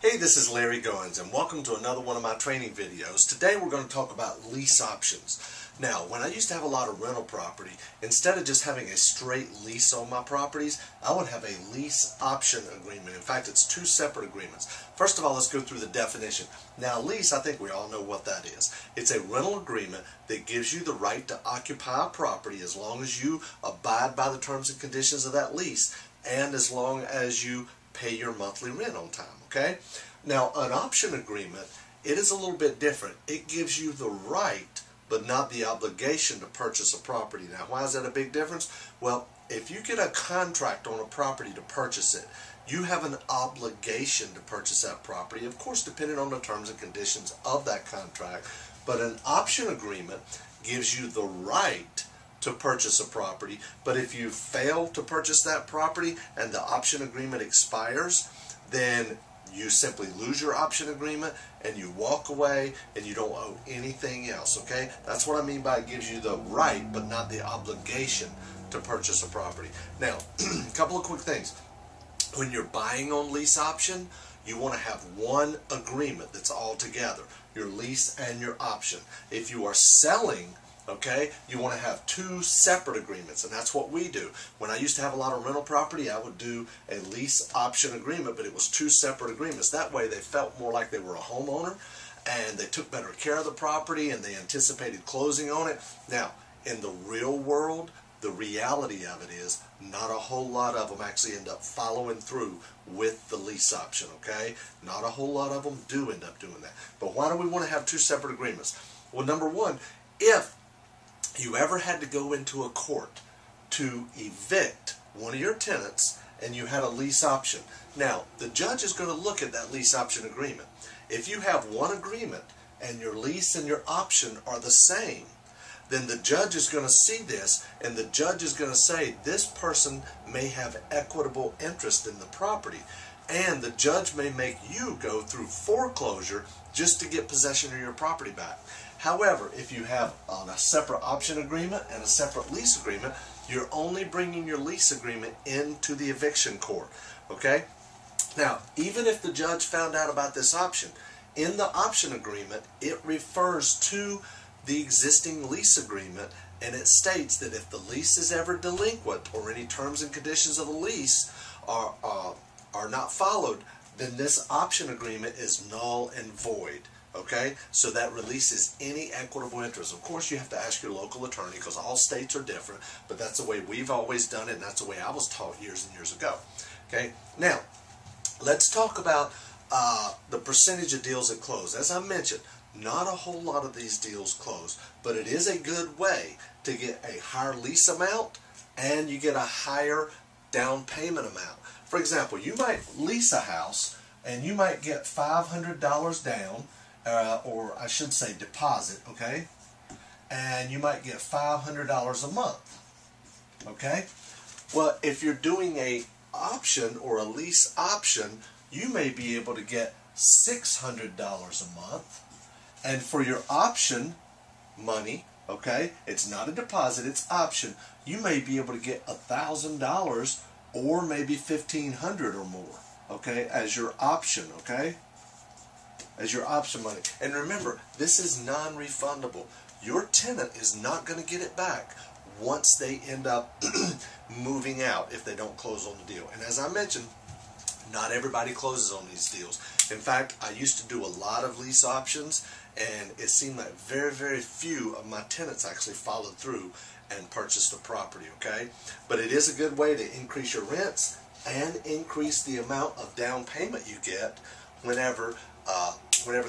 Hey, this is Larry Goins and welcome to another one of my training videos. Today we're going to talk about lease options. Now, when I used to have a lot of rental property, instead of just having a straight lease on my properties, I would have a lease option agreement. In fact, it's two separate agreements. First of all, let's go through the definition. Now, lease, I think we all know what that is. It's a rental agreement that gives you the right to occupy a property as long as you abide by the terms and conditions of that lease and as long as you pay your monthly rent on time, okay? Now, an option agreement, it is a little bit different. It gives you the right, but not the obligation to purchase a property. Now, why is that a big difference? Well, if you get a contract on a property to purchase it, you have an obligation to purchase that property, of course, depending on the terms and conditions of that contract. But an option agreement gives you the right to purchase a property, but if you fail to purchase that property and the option agreement expires, then you simply lose your option agreement and you walk away and you don't owe anything else, okay? That's what I mean by it gives you the right but not the obligation to purchase a property. Now, a couple of quick things. When you're buying on lease option, you want to have one agreement that's all together, your lease and your option. If you are selling, okay, you want to have two separate agreements, and that's what we do. When I used to have a lot of rental property, I would do a lease option agreement, but it was two separate agreements. That way they felt more like they were a homeowner and they took better care of the property and they anticipated closing on it. Now, in the real world, the reality of it is not a whole lot of them actually end up following through with the lease option, okay? Not a whole lot of them do end up doing that. But why do we want to have two separate agreements? Well, number one, if you ever had to go into a court to evict one of your tenants and you had a lease option, now the judge is going to look at that lease option agreement. If you have one agreement and your lease and your option are the same, then the judge is going to see this and the judge is going to say this person may have equitable interest in the property, and the judge may make you go through foreclosure just to get possession of your property back. However, if you have a separate option agreement and a separate lease agreement, you're only bringing your lease agreement into the eviction court, okay? Now, even if the judge found out about this option, in the option agreement, it refers to the existing lease agreement, and it states that if the lease is ever delinquent or any terms and conditions of the lease are not followed, then this option agreement is null and void. Okay, so that releases any equitable interest. Of course, you have to ask your local attorney because all states are different, but that's the way we've always done it, and that's the way I was taught years and years ago. Okay, now let's talk about the percentage of deals that close. As I mentioned, not a whole lot of these deals close, but it is a good way to get a higher lease amount and you get a higher down payment amount. For example, you might lease a house and you might get $500 down, or I should say deposit, okay? And you might get $500 a month, okay? Well, if you're doing a option or a lease option, you may be able to get $600 a month. And for your option money, okay, it's not a deposit, it's option, you may be able to get $1,000 or maybe $1,500 or more, okay, as your option, okay? As your option money. And remember, this is non-refundable. Your tenant is not going to get it back once they end up moving out if they don't close on the deal. And as I mentioned, not everybody closes on these deals. In fact, I used to do a lot of lease options, and it seemed like very, very few of my tenants actually followed through and purchased the property, okay? But it is a good way to increase your rents and increase the amount of down payment you get whenever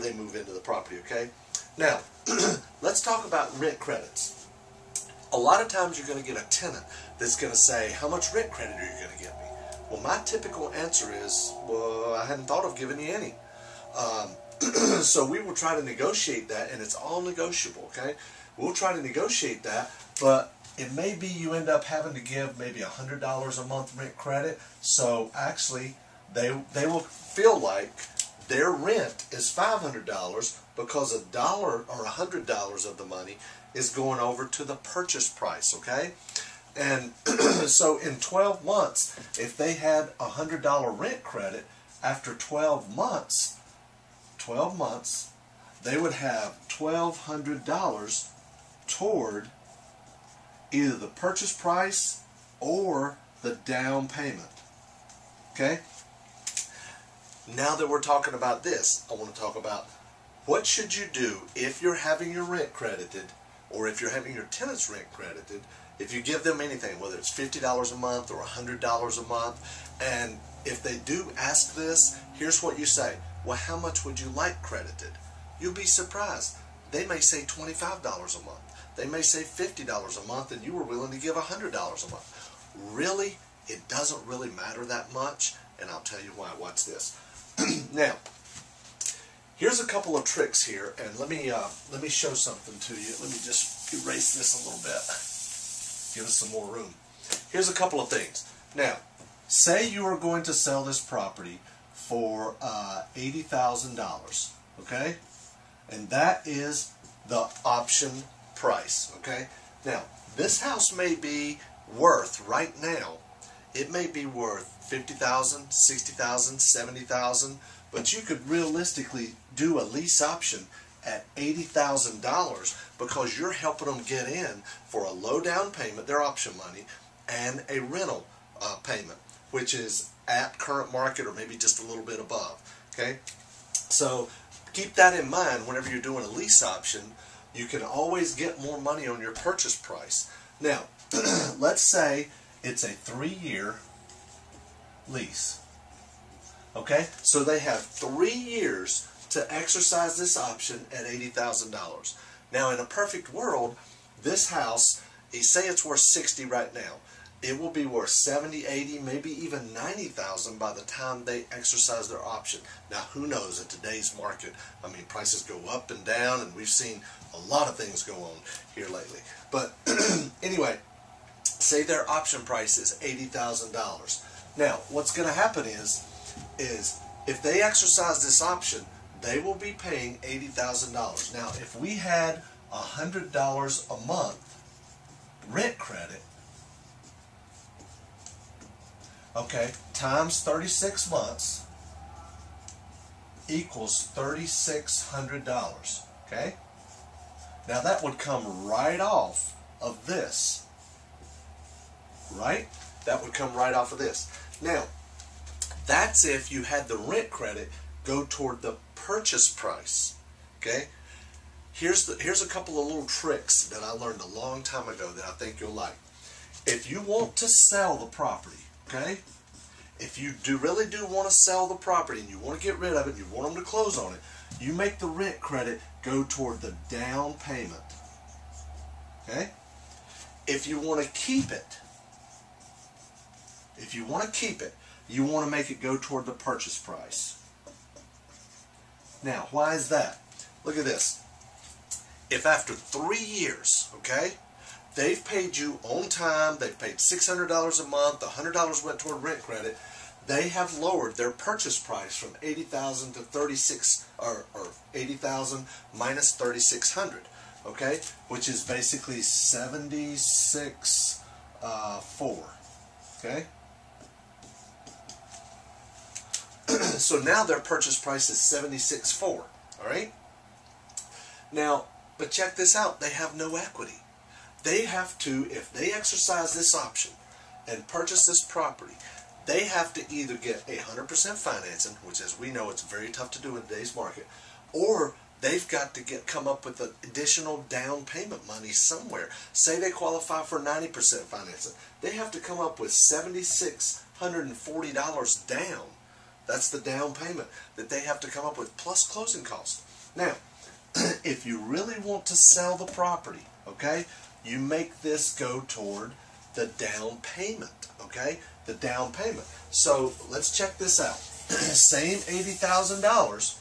they move into the property, okay? Now, let's talk about rent credits. A lot of times you're going to get a tenant that's going to say, how much rent credit are you going to give me? Well, my typical answer is, well, I hadn't thought of giving you any. So we will try to negotiate that, and it's all negotiable, okay? We'll try to negotiate that, but it may be you end up having to give maybe $100 a month rent credit. So actually, they will feel like their rent is $500 because $1 or $100 of the money is going over to the purchase price, okay? And so in 12 months, if they had $100 rent credit, after 12 months, they would have $1,200 toward either the purchase price or the down payment. Okay? Now that we're talking about this, I want to talk about what should you do if you're having your rent credited, or if you're having your tenant's rent credited, if you give them anything, whether it's $50 a month or $100 a month, and if they do ask this, here's what you say. Well, how much would you like credited? You'll be surprised. They may say $25 a month. They may say $50 a month, and you were willing to give $100 a month. Really, it doesn't really matter that much, and I'll tell you why. Watch this. Now, here's a couple of tricks here, and let me show something to you. Let me just erase this a little bit. Give us some more room. Here's a couple of things. Now, say you are going to sell this property for $80,000, okay? And that is the option price, okay? Now, this house may be worth, right now, it may be worth $50,000, $60,000, $70,000, but you could realistically do a lease option at $80,000 because you're helping them get in for a low down payment, their option money, and a rental payment, which is at current market or maybe just a little bit above. Okay, so keep that in mind whenever you're doing a lease option. You can always get more money on your purchase price. Now, let's say it's a 3-year lease. Okay, so they have 3 years to exercise this option at $80,000. Now, in a perfect world, this house, say it's worth $60 right now, it will be worth $70, $80, maybe even $90,000 by the time they exercise their option. Now, who knows in today's market? I mean, prices go up and down, and we've seen a lot of things go on here lately. But anyway, say their option price is $80,000. Now, what's going to happen is if they exercise this option, they will be paying $80,000. Now, if we had $100 a month rent credit, okay, times 36 months equals $3,600. Okay? Now that would come right off of this. Right? That would come right off of this. Now, that's if you had the rent credit go toward the purchase price. Okay? Here's a couple of little tricks that I learned a long time ago that I think you'll like. If you want to sell the property, okay? If you really do want to sell the property and you want to get rid of it, you want them to close on it, you make the rent credit go toward the down payment. Okay? If you want to keep it, you want to make it go toward the purchase price. Now, why is that? Look at this. If after 3 years, okay, they've paid you on time, they've paid $600 a month, $100 went toward rent credit, they have lowered their purchase price from $80,000 to $80,000 minus $3,600, okay, which is basically $76,400, okay. So now their purchase price is $76,400, all right. Now, but check this out, they have no equity. They have to, if they exercise this option and purchase this property, they have to either get 100% financing, which as we know it's very tough to do in today's market, or they've got to come up with an additional down payment money somewhere. Say they qualify for 90% financing. They have to come up with $7,640 down. That's the down payment that they have to come up with, plus closing costs. Now, if you really want to sell the property, okay, you make this go toward the down payment, okay? The down payment. So let's check this out. Same $80,000,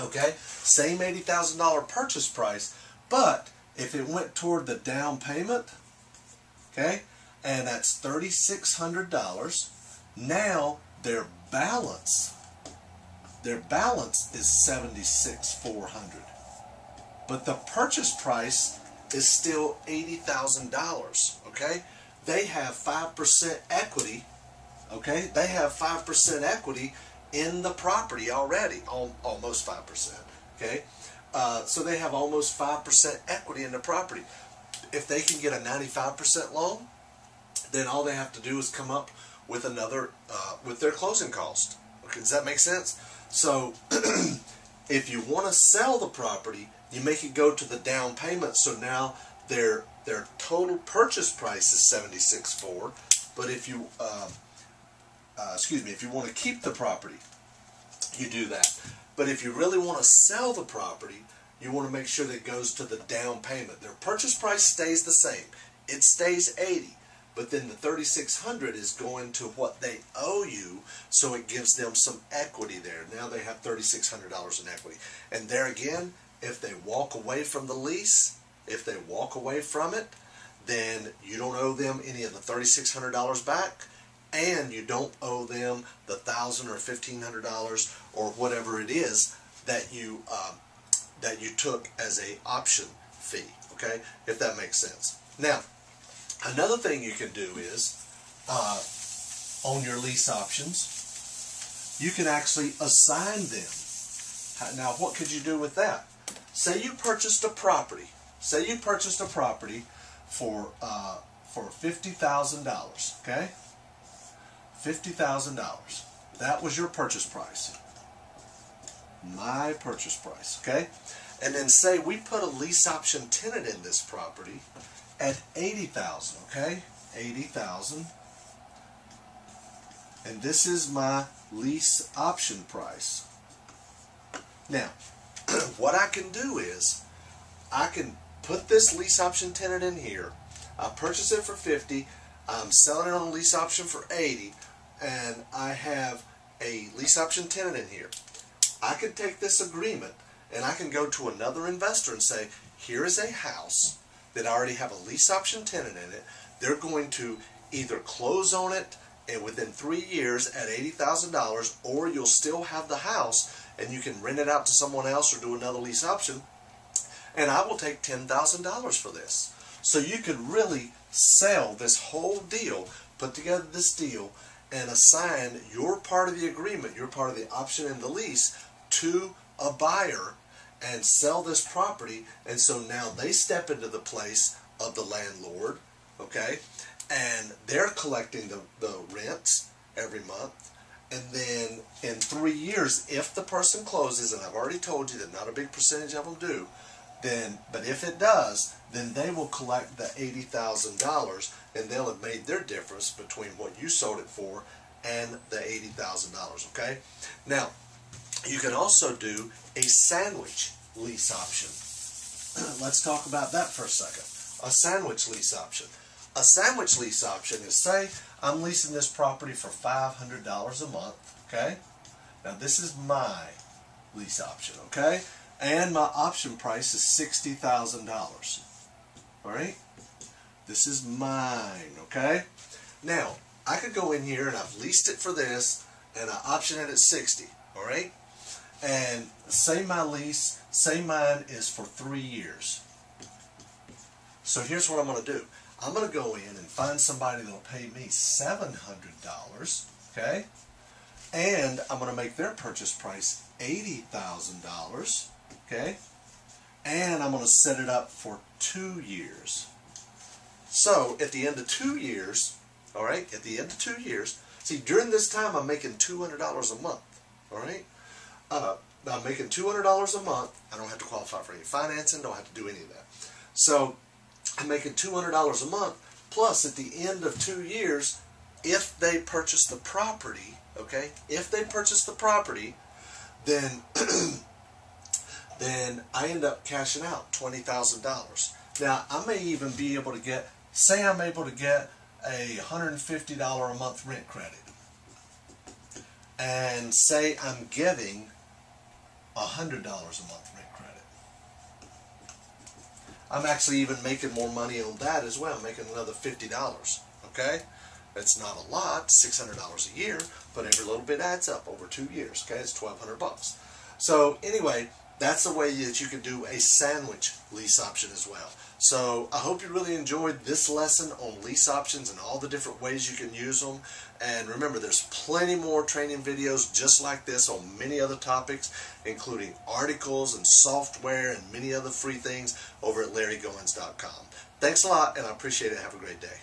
okay? Same $80,000 purchase price, but if it went toward the down payment, okay, and that's $3,600, now their balance is $76,400. But the purchase price is still $80,000, okay? They have 5% equity, okay? They have 5% equity in the property already, almost 5%. Okay, so they have almost 5% equity in the property. If they can get a 95% loan, then all they have to do is come up with another with their closing cost. Okay, does that make sense? So if you want to sell the property, you make it go to the down payment. So now their total purchase price is $76,400. But if you if you want to keep the property, you do that. But if you really want to sell the property, you want to make sure that it goes to the down payment. Their purchase price stays the same. It stays $80,000. But then the $3,600 is going to what they owe you, so it gives them some equity there. Now they have $3,600 in equity. And there again, if they walk away from the lease, if they walk away from it, then you don't owe them any of the $3,600 back, and you don't owe them the $1,000 or $1,500 or whatever it is that you took as a option fee. Okay, if that makes sense. Now, another thing you can do is, on your lease options, you can actually assign them. Now, what could you do with that? Say you purchased a property. Say you purchased a property for $50,000. Okay, $50,000. That was your purchase price. My purchase price. Okay, and then say we put a lease option tenant in this property at $80,000, okay? $80,000. And this is my lease option price. Now, what I can do is I can put this lease option tenant in here. I purchase it for $50,000. I'm selling it on a lease option for $80,000, and I have a lease option tenant in here. I can take this agreement and I can go to another investor and say, here is a house that already have a lease option tenant in it. They're going to either close on it and within 3 years at $80,000, or you'll still have the house and you can rent it out to someone else or do another lease option, and I will take $10,000 for this. So you could really sell this whole deal, put together this deal, and assign your part of the agreement, your part of the option and the lease, to a buyer and sell this property. And so now they step into the place of the landlord, okay, and they're collecting the rents every month. And then in 3 years, if the person closes, and I've already told you that not a big percentage of them do, then, but if it does, then they will collect the $80,000, and they'll have made their difference between what you sold it for and the $80,000, okay? Now, you can also do a sandwich lease option. Let's talk about that for a second. A sandwich lease option. A sandwich lease option is, say I'm leasing this property for $500 a month, okay? Now this is my lease option, okay? And my option price is $60,000. All right? This is mine, okay? Now, I could go in here and I've leased it for this, and I option it at $60,000, all right? And say my lease, say mine is for 3 years. So here's what I'm going to do. I'm going to go in and find somebody that'll pay me $700, okay? And I'm going to make their purchase price $80,000, okay? And I'm going to set it up for 2 years. So at the end of 2 years, all right, at the end of 2 years, see, during this time I'm making $200 a month, all right? I'm making $200 a month. I don't have to qualify for any financing, don't have to do any of that. So I'm making $200 a month, plus at the end of 2 years, if they purchase the property, okay, if they purchase the property, then then I end up cashing out $20,000. Now, I may even be able to get, say I'm able to get a $150 a month rent credit, and say I'm getting $100 a month rent credit. I'm actually even making more money on that as well. I'm making another $50, okay? It's not a lot, $600 a year, but every little bit adds up over 2 years, okay? It's $1,200 bucks. So anyway, That's the way that you can do a sandwich lease option as well. So I hope you really enjoyed this lesson on lease options and all the different ways you can use them. And remember, there's plenty more training videos just like this on many other topics, including articles and software and many other free things over at LarryGoins.com. Thanks a lot, and I appreciate it. Have a great day.